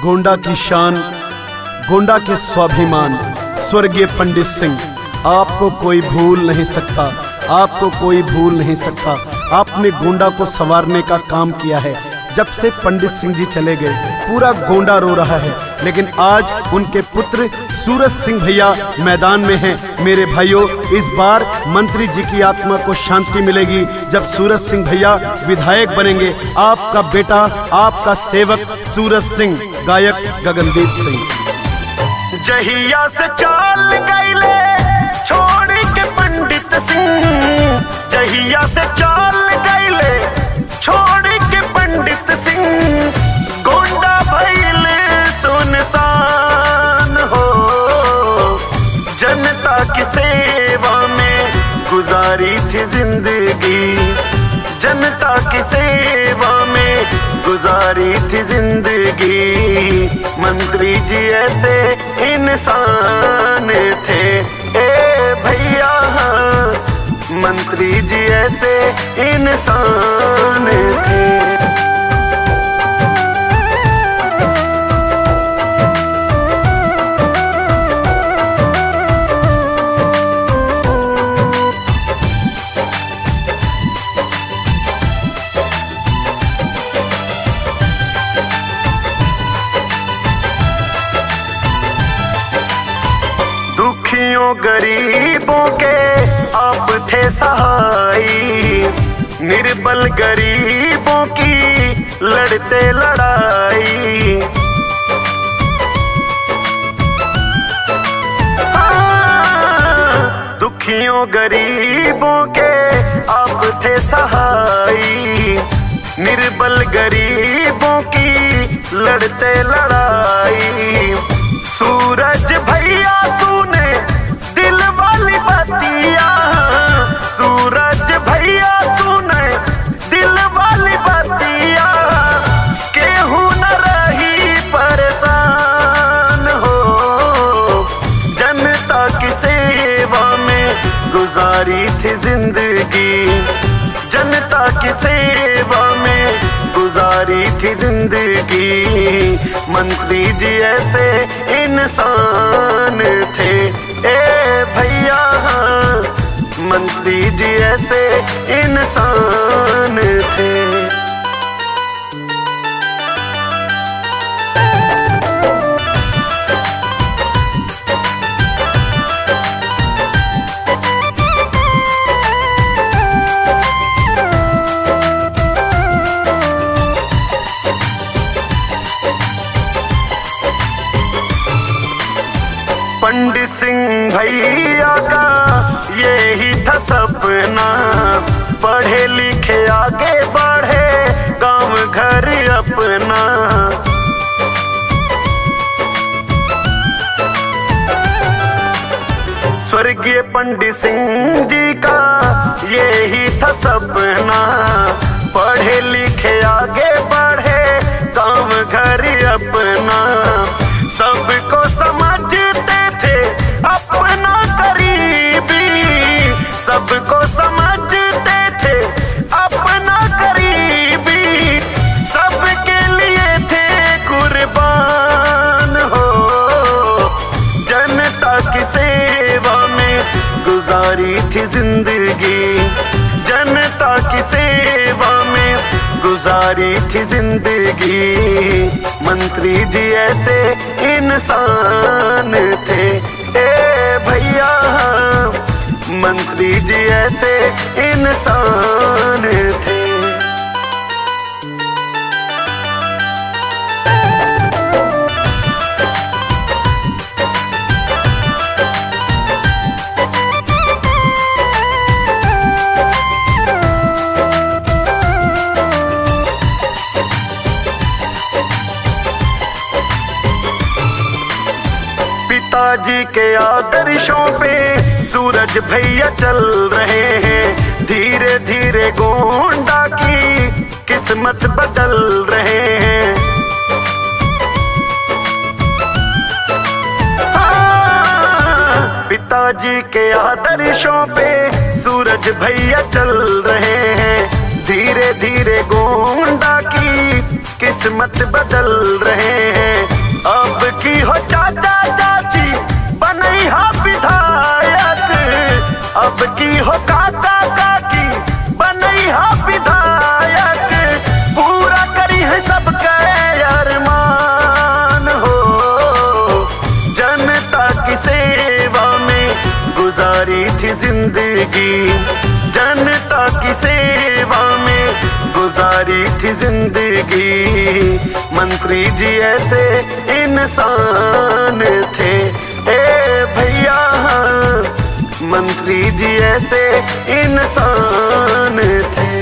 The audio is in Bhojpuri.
गोंडा की शान, गोंडा के स्वाभिमान स्वर्गीय पंडित सिंह। आपको कोई भूल नहीं सकता, आपको कोई भूल नहीं सकता। आपने गोंडा को संवारने का काम किया है। जब से पंडित सिंह जी चले गए पूरा गोंडा रो रहा है, लेकिन आज उनके पुत्र सूरज सिंह भैया मैदान में हैं। मेरे भाइयों, इस बार मंत्री जी की आत्मा को शांति मिलेगी जब सूरज सिंह भैया विधायक बनेंगे। आपका बेटा, आपका सेवक सूरज सिंह, गायक गगनदीप सिंह। जहिया से चाल गईले छोड़ के पंडित सिंह, जहिया से चाल गईले छोड़ के पंडित सिंह, गोंडा भइले सुनसान हो। जनता की सेवा में गुजारी थी जिंदगी, जनता की सेवा में गुजारी थी जिंदगी। मंत्री जी ऐसे इंसान थे ए भैया, मंत्री जी ऐसे इंसान थे। दुखियों गरीबों के आप थे सहाई, निर्बल गरीबों की लड़ते लड़ाई। दुखियों गरीबों के आप थे सहाई, निर्बल गरीबों की लड़ते लड़ाई। सूरज भैया तूने दिल वाली बतिया, सूरज भैया तूने दिल वाली बतिया, केहू न रही परेशान हो। जनता की सेवा में गुजारी थी जिंदगी, जनता की सेवा में गुजारी थी जिंदगी। मंत्री जी ऐसे इंसान थे ए भैया, मंत्री जी ऐसे इंसान थे। पंडित सिंह भैया का यही था सपना, पढ़े लिखे आगे बढ़े गांव घर अपना। स्वर्गीय पंडित सिंह जी का यही था सपना, पढ़े लिखे आगे बढ़े गांव घर अपना। सबको समझते थे अपना करीबी, सबको समझते थे अपना करीबी, सबके लिए थे कुर्बान हो। जनता की सेवा में गुजारी थी जिंदगी, जनता की सेवा में गुजारी थी जिंदगी। मंत्री जी ऐसे इंसान थे ए भैया, मंत्री जी ऐसे इंसान थे। पिताजी के आदर्शों पे सूरज भैया चल रहे हैं, धीरे धीरे गोंडा की किस्मत बदल रहे हैं। पिताजी के आदर्शों पे सूरज भैया चल रहे हैं, धीरे धीरे गोंडा की किस्मत बदल रहे हैं। की हो चाचा चाची बनैहा विधायक, अब की हो काका काकी बनैहा विधायक, पूरा करी है सबका अरमान हो। जनता की सेवा में गुजारी थी जिंदगी, जनता की सेवा में गुजारी थी जिंदगी, मंत्री जी ऐसे इंसान थे ए भैया, मंत्री जी ऐसे इंसान थे।